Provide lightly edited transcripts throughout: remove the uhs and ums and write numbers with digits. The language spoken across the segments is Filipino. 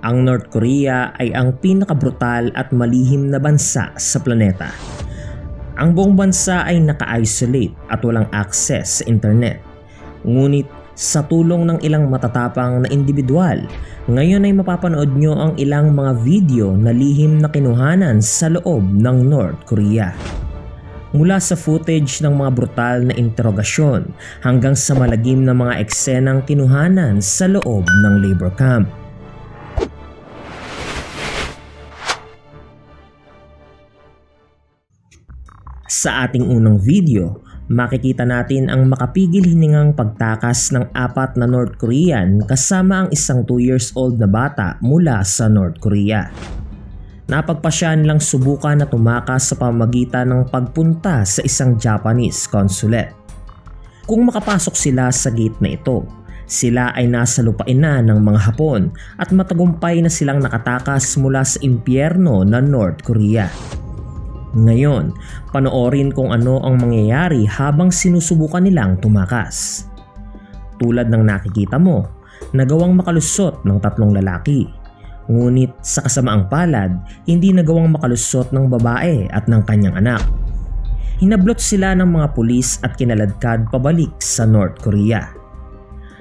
Ang North Korea ay ang pinakabrutal at malihim na bansa sa planeta. Ang buong bansa ay naka-isolate at walang access sa internet. Ngunit sa tulong ng ilang matatapang na individual, ngayon ay mapapanood nyo ang ilang mga video na lihim na kinuhanan sa loob ng North Korea. Mula sa footage ng mga brutal na interogasyon hanggang sa malagim na mga eksenang kinuhanan sa loob ng labor camp. Sa ating unang video, makikita natin ang makapigil hiningang pagtakas ng 4 na North Korean kasama ang isang 2 years old na bata mula sa North Korea. Napagpasya nilang subukan na tumakas sa pamamagitan ng pagpunta sa isang Japanese consulate. Kung makapasok sila sa gate na ito, sila ay nasa lupain na ng mga Hapon at matagumpay na silang nakatakas mula sa impyerno ng North Korea. Ngayon, panoorin kung ano ang mangyayari habang sinusubukan nilang tumakas. Tulad ng nakikita mo, nagawang makalusot ng 3 lalaki. Ngunit sa kasamaang palad, hindi nagawang makalusot ng babae at ng kanyang anak. Hinablot sila ng mga pulis at kinaladkad pabalik sa North Korea.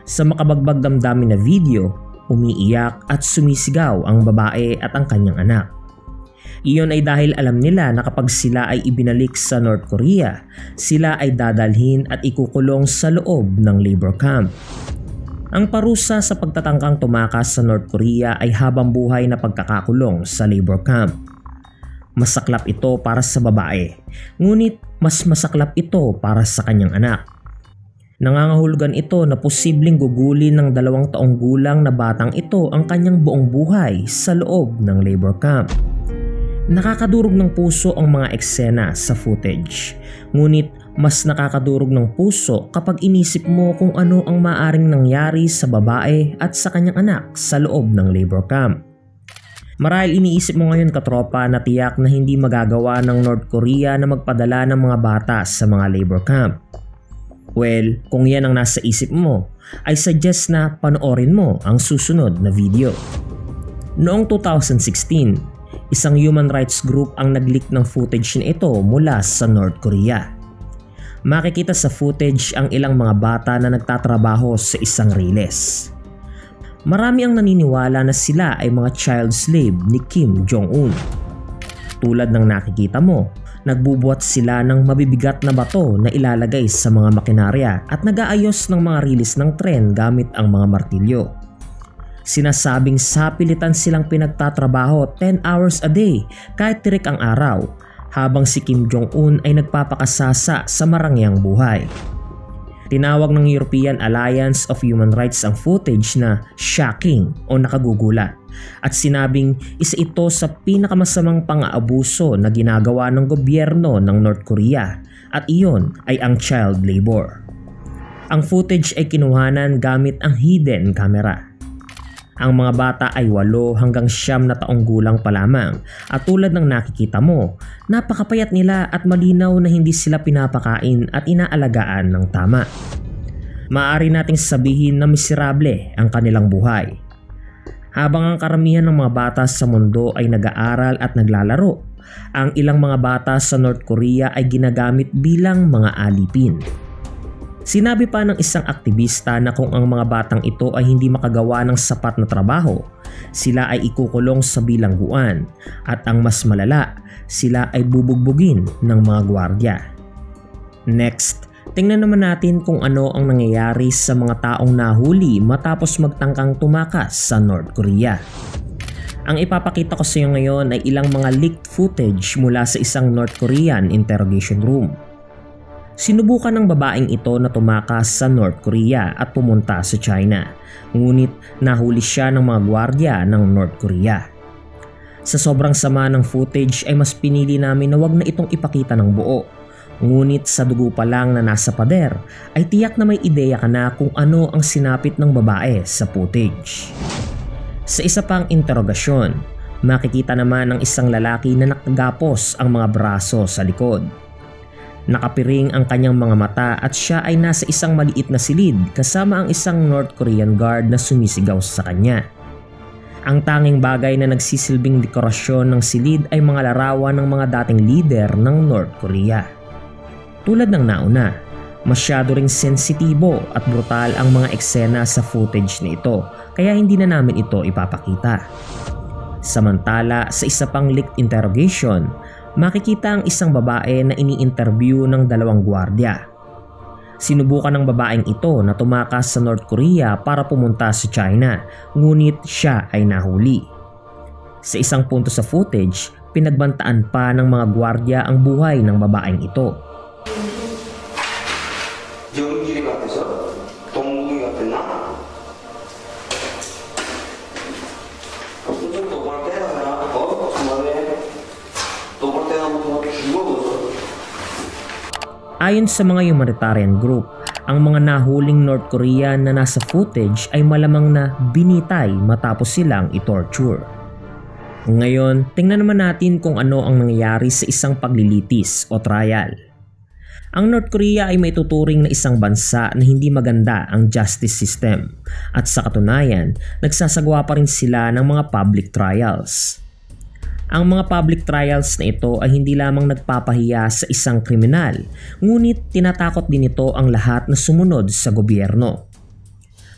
Sa makabagbag damdamin na video, umiiyak at sumisigaw ang babae at ang kanyang anak. Iyon ay dahil alam nila na kapag sila ay ibinalik sa North Korea, sila ay dadalhin at ikukulong sa loob ng labor camp. Ang parusa sa pagtatangkang tumakas sa North Korea ay habang buhay na pagkakakulong sa labor camp. Masaklap ito para sa babae, ngunit mas masaklap ito para sa kanyang anak. Nangangahulugan ito na posibleng gugulin ng 2 taong gulang na batang ito ang kanyang buong buhay sa loob ng labor camp. Nakakadurog ng puso ang mga eksena sa footage, ngunit mas nakakadurog ng puso kapag inisip mo kung ano ang maaaring nangyari sa babae at sa kanyang anak sa loob ng labor camp. Marahil iniisip mo ngayon katropa na tiyak na hindi magagawa ng North Korea na magpadala ng mga bata sa mga labor camp. Well, kung yan ang nasa isip mo, I suggest na panoorin mo ang susunod na video. Noong 2016, isang human rights group ang nag-leak ng footage na ito mula sa North Korea. Makikita sa footage ang ilang mga bata na nagtatrabaho sa isang riles. Marami ang naniniwala na sila ay mga child slave ni Kim Jong-un. Tulad ng nakikita mo, nagbubuhat sila ng mabibigat na bato na ilalagay sa mga makinarya at nag-aayos ng mga riles ng tren gamit ang mga martilyo. Sinasabing sapilitan silang pinagtatrabaho 10 hours a day kahit tirik ang araw, habang si Kim Jong-un ay nagpapakasasa sa marangyang buhay. Tinawag ng European Alliance of Human Rights ang footage na shocking o nakagugulat, at sinabing isa ito sa pinakamasamang pang-aabuso na ginagawa ng gobyerno ng North Korea, at iyon ay ang child labor. Ang footage ay kinuhanan gamit ang hidden camera. Ang mga bata ay 8 hanggang 9 na taong gulang pa lamang, at tulad ng nakikita mo, napakapayat nila at malinaw na hindi sila pinapakain at inaalagaan ng tama. Maaari nating sabihin na miserable ang kanilang buhay. Habang ang karamihan ng mga bata sa mundo ay nag-aaral at naglalaro, ang ilang mga bata sa North Korea ay ginagamit bilang mga alipin. Sinabi pa ng isang aktivista na kung ang mga batang ito ay hindi makagawa ng sapat na trabaho, sila ay ikukulong sa bilangguan, at ang mas malala, sila ay bubugbugin ng mga gwardiya. Next, tingnan naman natin kung ano ang nangyayari sa mga taong nahuli matapos magtangkang tumakas sa North Korea. Ang ipapakita ko sa iyo ngayon ay ilang mga leaked footage mula sa isang North Korean interrogation room. Sinubukan ng babaeng ito na tumakas sa North Korea at pumunta sa China, ngunit nahuli siya ng mga gwardiya ng North Korea. Sa sobrang sama ng footage ay mas pinili namin na wag na itong ipakita ng buo, ngunit sa dugo pa lang na nasa pader ay tiyak na may ideya ka na kung ano ang sinapit ng babae sa footage. Sa isa pang interogasyon, makikita naman ng isang lalaki na nakagapos ang mga braso sa likod. Nakapiring ang kanyang mga mata at siya ay nasa isang maliit na silid kasama ang isang North Korean guard na sumisigaw sa kanya. Ang tanging bagay na nagsisilbing dekorasyon ng silid ay mga larawan ng mga dating leader ng North Korea. Tulad ng nauna, masyado ring sensitibo at brutal ang mga eksena sa footage na ito kaya hindi na namin ito ipapakita. Samantala sa isa pang leaked interrogation, makikita ang isang babae na ini-interview ng dalawang gwardiya. Sinubukan ng babaeng ito na tumakas sa North Korea para pumunta sa China, ngunit siya ay nahuli. Sa isang punto sa footage, pinagbantaan pa ng mga gwardiya ang buhay ng babaeng ito. Ayon sa mga humanitarian group, ang mga nahuling North Korean na nasa footage ay malamang na binitay matapos silang i-torture. Ngayon, tingnan naman natin kung ano ang nangyayari sa isang paglilitis o trial. Ang North Korea ay may tuturing na isang bansa na hindi maganda ang justice system at sa katunayan, nagsasagawa pa rin sila ng mga public trials. Ang mga public trials na ito ay hindi lamang nagpapahiya sa isang kriminal, ngunit tinatakot din ito ang lahat na sumunod sa gobyerno.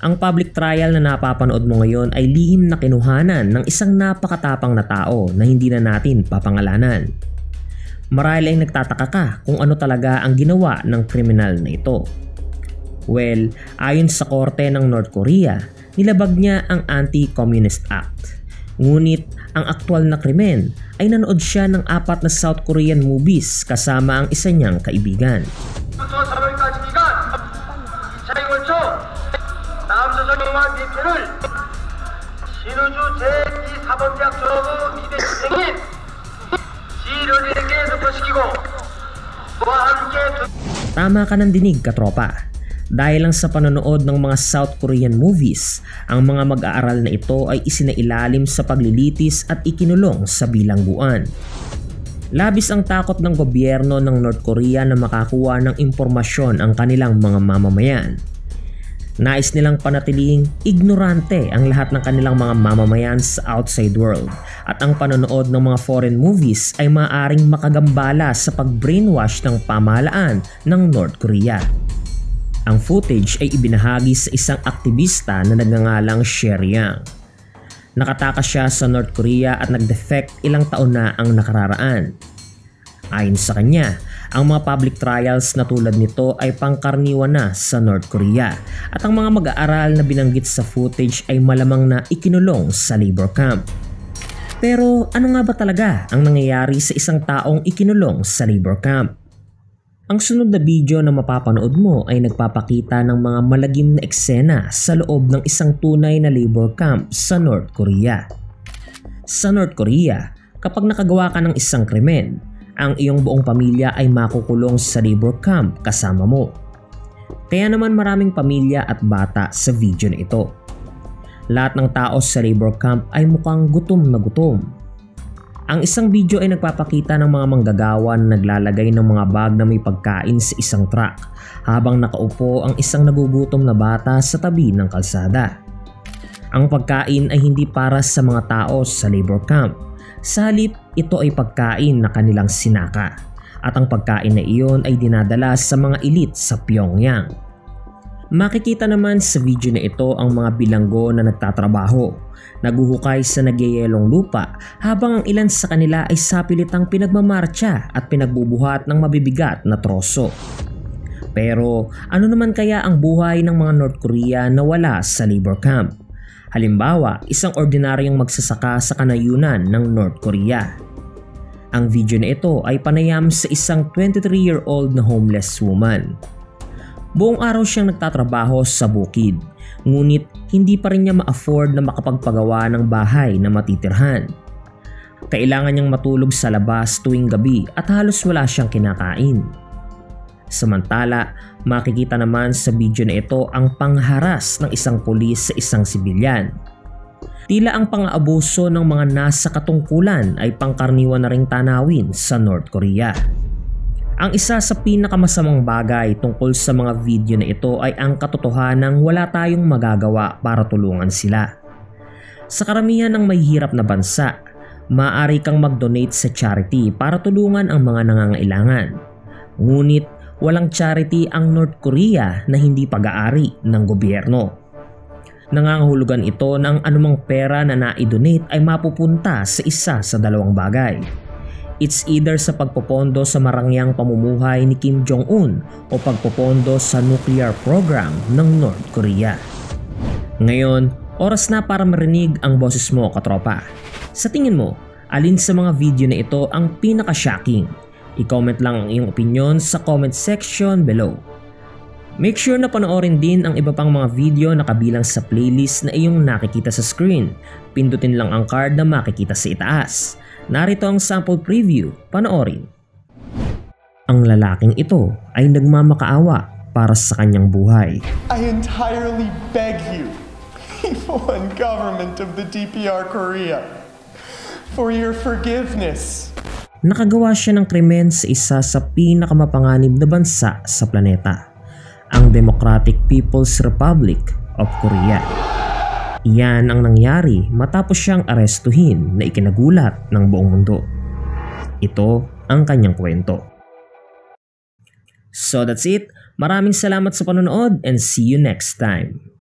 Ang public trial na napapanood mo ngayon ay lihim na kinuhanan ng isang napakatapang na tao na hindi na natin papangalanan. Marahil ay nagtataka ka kung ano talaga ang ginawa ng kriminal na ito. Well, ayon sa korte ng North Korea, nilabag niya ang Anti-Communist Act. Ngunit ang aktwal na krimen ay nanood siya ng 4 na South Korean movies kasama ang isa niyang kaibigan. Tama ka ng dinig, katropa. Dahil lang sa panonood ng mga South Korean movies, ang mga mag-aaral na ito ay isinailalim sa paglilitis at ikinulong sa bilangguan. Labis ang takot ng gobyerno ng North Korea na makakuha ng impormasyon ang kanilang mga mamamayan. Nais nilang panatiling ignorante ang lahat ng kanilang mga mamamayan sa outside world at ang panonood ng mga foreign movies ay maaaring makagambala sa pag-brainwash ng pamahalaan ng North Korea. Ang footage ay ibinahagi sa isang aktivista na nagngangalang Sheryang. Nakatakas siya sa North Korea at nag-defect ilang taon na ang nakararaan. Ayon sa kanya, ang mga public trials na tulad nito ay pangkaraniwan na sa North Korea at ang mga mag-aaral na binanggit sa footage ay malamang na ikinulong sa labor camp. Pero ano nga ba talaga ang nangyayari sa isang taong ikinulong sa labor camp? Ang sunod na video na mapapanood mo ay nagpapakita ng mga malagim na eksena sa loob ng isang tunay na labor camp sa North Korea. Sa North Korea, kapag nakagawa ka ng isang krimen, ang iyong buong pamilya ay makukulong sa labor camp kasama mo. Kaya naman maraming pamilya at bata sa video na ito. Lahat ng tao sa labor camp ay mukhang gutom na gutom. Ang isang video ay nagpapakita ng mga manggagawa na naglalagay ng mga bag na may pagkain sa isang truck habang nakaupo ang isang nagugutom na bata sa tabi ng kalsada. Ang pagkain ay hindi para sa mga tao sa labor camp. Sa halip, ito ay pagkain na kanilang sinaka at ang pagkain na iyon ay dinadala sa mga elite sa Pyongyang. Makikita naman sa video na ito ang mga bilanggo na nagtatrabaho, naguhukay sa nagyayelong lupa habang ang ilan sa kanila ay sapilitang pinagmamartsa at pinagbubuhat ng mabibigat na troso. Pero ano naman kaya ang buhay ng mga North Korea na wala sa labor camp? Halimbawa, isang ordinaryong magsasaka sa kanayunan ng North Korea. Ang video na ito ay panayam sa isang 23-year-old na homeless woman. Buong araw siyang nagtatrabaho sa bukid, ngunit hindi pa rin niya ma-afford na makapagpagawa ng bahay na matitirhan. Kailangan niyang matulog sa labas tuwing gabi at halos wala siyang kinakain. Samantala, makikita naman sa video na ito ang pangharas ng isang pulis sa isang sibilyan. Tila ang pang-aabuso ng mga nasa katungkulan ay pangkaraniwan na ring tanawin sa North Korea. Ang isa sa pinakamasamang bagay tungkol sa mga video na ito ay ang katotohanang wala tayong magagawa para tulungan sila. Sa karamihan ng may hirap na bansa, maaari kang mag-donate sa charity para tulungan ang mga nangangailangan. Ngunit walang charity ang North Korea na hindi pag-aari ng gobyerno. Nangangahulugan ito ng anumang pera na na-donate ay mapupunta sa isa sa dalawang bagay. It's either sa pagpopondo sa marangyang pamumuhay ni Kim Jong-un o pagpopondo sa nuclear program ng North Korea. Ngayon, oras na para marinig ang boses mo, katropa. Sa tingin mo, alin sa mga video na ito ang pinaka-shocking? I-comment lang ang iyong opinion sa comment section below. Make sure na panoorin din ang iba pang mga video na kabilang sa playlist na iyong nakikita sa screen. Pindutin lang ang card na makikita sa itaas. Narito ang sample preview, panoorin. Ang lalaking ito ay nagmamakaawa para sa kanyang buhay. I entirely beg you, people and government of the DPR Korea, for your forgiveness. Nakagawa siya ng krimen sa isa sa pinakamapanganib na bansa sa planeta, ang Democratic People's Republic of Korea. Iyan ang nangyari matapos siyang arestuhin na ikinagulat ng buong mundo. Ito ang kanyang kwento. So that's it. Maraming salamat sa panonood and see you next time.